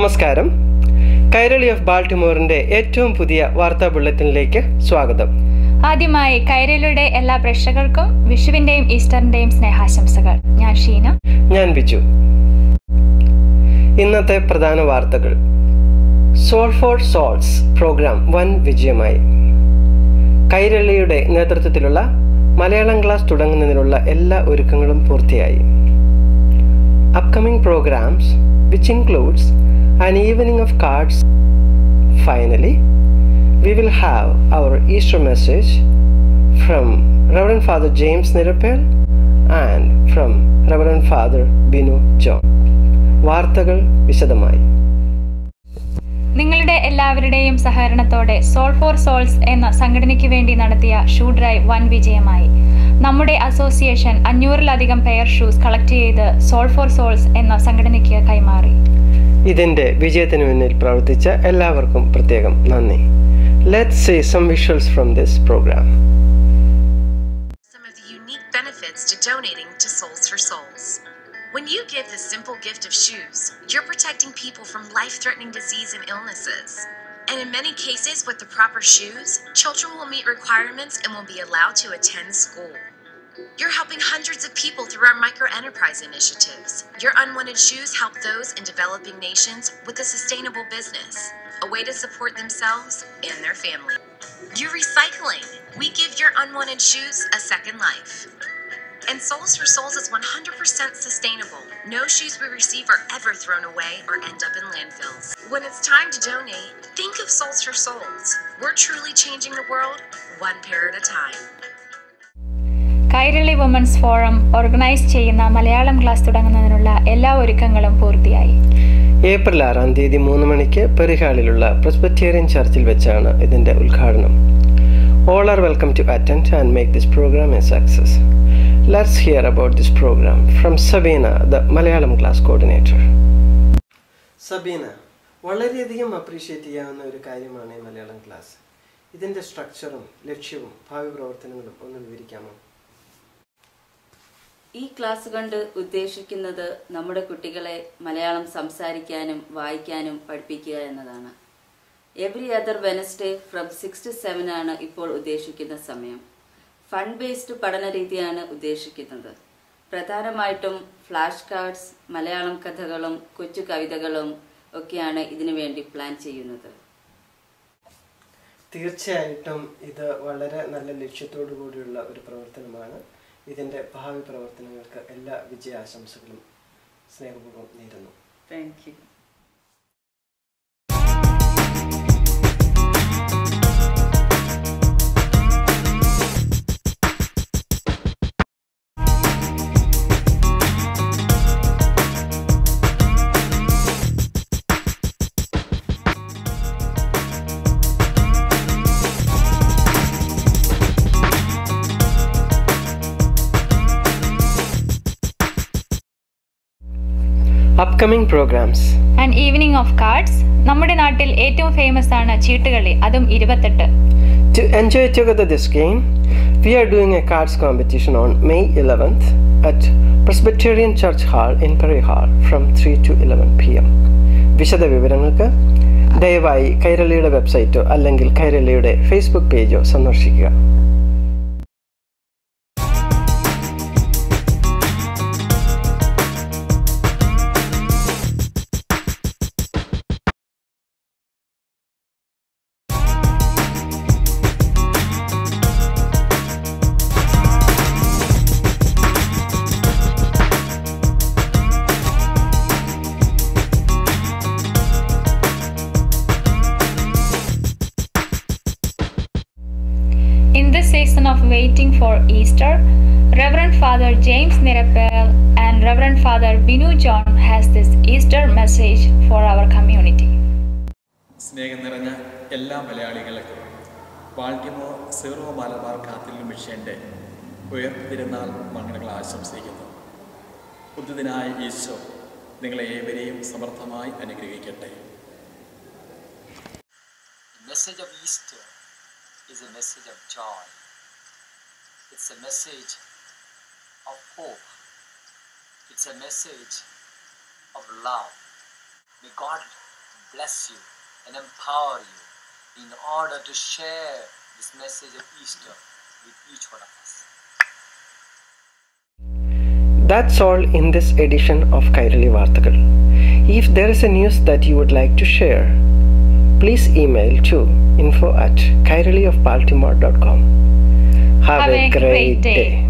നമസ്കാരം. കൈരളി ഓഫ് ബാൾട്ടിമോറിന്റെ ഏറ്റവും പുതിയ വാർത്താ ബുള്ളറ്റിനിലേക്ക് സ്വാഗതം. ആദ്യമായി കൈരളിയുടെ എല്ലാ പ്രേക്ഷകർക്കും വിഷുവിന്റെയും ഈസ്റ്ററിന്റെയും സ്നേഹാശംസകൾ. ഞാൻ ഷീന. ഞാൻ ബിജു. ഇന്നത്തെ പ്രധാന വാർത്തകൾ. സോൾ ഫോർ സോൾസ് പ്രോഗ്രാം വൻ വിജയമായി. കൈരളിയുടെ നേതൃത്വത്തിലുള്ള മലയാളം ക്ലാസ് തുടങ്ങുന്നതിനുള്ള എല്ലാ ഒരുക്കങ്ങളും പൂർത്തിയായി. Upcoming programs, which includes an evening of cards. Finally, we will have our Easter message from Reverend Father James Nirapel and from Reverend Father Binu John. വാർത്തകൾ വിശദമായി. നിങ്ങളുടെ എല്ലാവരുടെയും സഹകരണത്തോടെ സോൾ ഫോർ സോൾസ് എന്ന സംഘടനയ്ക്ക് വേണ്ടി നടത്തിയ ഷൂ ഡ്രൈവ് വൻ വിജയമായി. നമ്മുടെ അസോസിയേഷൻ 500-ലധികം പെയർ ഷൂസ് കളക്ട് ചെയ്ത് സോൾ ഫോർ സോൾസ് എന്ന സംഘടനയ്ക്ക് കൈമാറി. ഇതിന്റെ വിജയത്തിന് മുന്നിൽ പ്രവർത്തിച്ച എല്ലാവർക്കും പ്രത്യേകം നന്ദി. Let's see some visuals from this program. Some of the unique benefits to donating to Souls for Souls. When you give the simple gift of shoes, you're protecting people from life-threatening disease and illnesses. And in many cases, with the proper shoes, children will meet requirements and will be allowed to attend school. You're helping hundreds of people through our micro-enterprise initiatives. Your unwanted shoes help those in developing nations with a sustainable business, a way to support themselves and their family. You're recycling. We give your unwanted shoes a second life. And Souls for Souls is 100% sustainable. No shoes we receive are ever thrown away or end up in landfills. When it's time to donate, think of Souls for Souls. We're truly changing the world, one pair at a time. Kairali women's forum organise ചെയ്യുന്ന Malayalam class തുടങ്ങുന്നതിനുള്ള എല്ലാ ഒരുക്കങ്ങളും പൂർത്തിയായി. April 6 തീയതി 3 മണിക്ക് പെരിഹാളിലുള്ള Presbyterian ചർച്ചിൽ വെച്ചാണ് ഇതിന്റെ ഉദ്ഘാടനം. All are welcome to attend and make this program a success. Let's hear about this program from Sabina, the Malayalam class coordinator. Sabina, വളരെയധികം അപ്രീഷിയേറ്റ് ചെയ്യാവുന്ന ഒരു കാര്യമാണ് ഈ മലയാളം ക്ലാസ്. ഇതിന്റെ സ്ട്രക്ചറും ലക്ഷ്യവും ഭാവി പ്രവർത്തനങ്ങളും ഒന്ന് വിവരിക്കാമോ? ഈ ക്ലാസ് കൊണ്ട് ഉദ്ദേശിക്കുന്നത് നമ്മുടെ കുട്ടികളെ മലയാളം സംസാരിക്കാനും വായിക്കാനും പഠിപ്പിക്കുക എന്നതാണ്. Every other Wednesday from 6 to 7 ആണ് ഇപ്പോൾ ഉദ്ദേശിക്കുന്ന സമയം. ഫണ്ട് ബേസ്ഡ് പഠന രീതിയാണ് ഉദ്ദേശിക്കുന്നത്. പ്രധാനമായിട്ടും ഫ്ലാഷ് കാർഡ്സ്, മലയാളം കഥകളും കൊച്ചു കവിതകളും ഒക്കെയാണ് ഇതിനു വേണ്ടി പ്ലാൻ ചെയ്യുന്നത്. തീർച്ചയായിട്ടും ഇത് വളരെ നല്ല ലക്ഷ്യത്തോടു കൂടിയുള്ള ഒരു പ്രവർത്തനമാണ്. ഇതിന്റെ ഭാവി പ്രവർത്തനങ്ങൾക്ക് എല്ലാ വിജയാശംസകളും സ്നേഹപൂർവ്വം നേരുന്നു. Thank you. Upcoming programs. An evening of cards. നമ്മുടെ നാട്ടിൽ ഏറ്റവും ഫേമസ് ആണ് ചീട്ടുകളി, അതും 28. To enjoy together this game, we are doing a cards competition on May 11th at Presbyterian Church Hall in Perihal from 3 to 11 p.m. വിശദ വിവരങ്ങൾക്ക് ദയവായി കൈരളിയുടെ വെബ്സൈറ്റോ അല്ലെങ്കിൽ കൈരളിയുടെ Facebook പേജോ സന്ദർശിക്കുക. In this season of waiting for Easter, Reverend Father James Nirapel and Reverend Father Binu John has this Easter message for our community. സ്നേഹം നിറഞ്ഞ എല്ലാ മലയാളികൾക്കും Baltimore zero Malabar Catholic മിഷന്റെ ഉയർത്തിരുന്നാൾ മംഗളങ്ങൾ ആശംസിക്കുന്നു. ബുദ്ധദിനായ ഈശോ നിങ്ങളെ ഏവരെയും സമർത്ഥമായി അനുഗ്രഹിക്കട്ടെ. Message of Easter is a message of joy. It's a message of hope. It's a message of love. May God bless you and empower you in order to share this message of Easter with each one of us. That's all in this edition of Kairali Varthakal. If there is a news that you would like to share, please email to info@kairaliofbaltimore.com. Have a great day.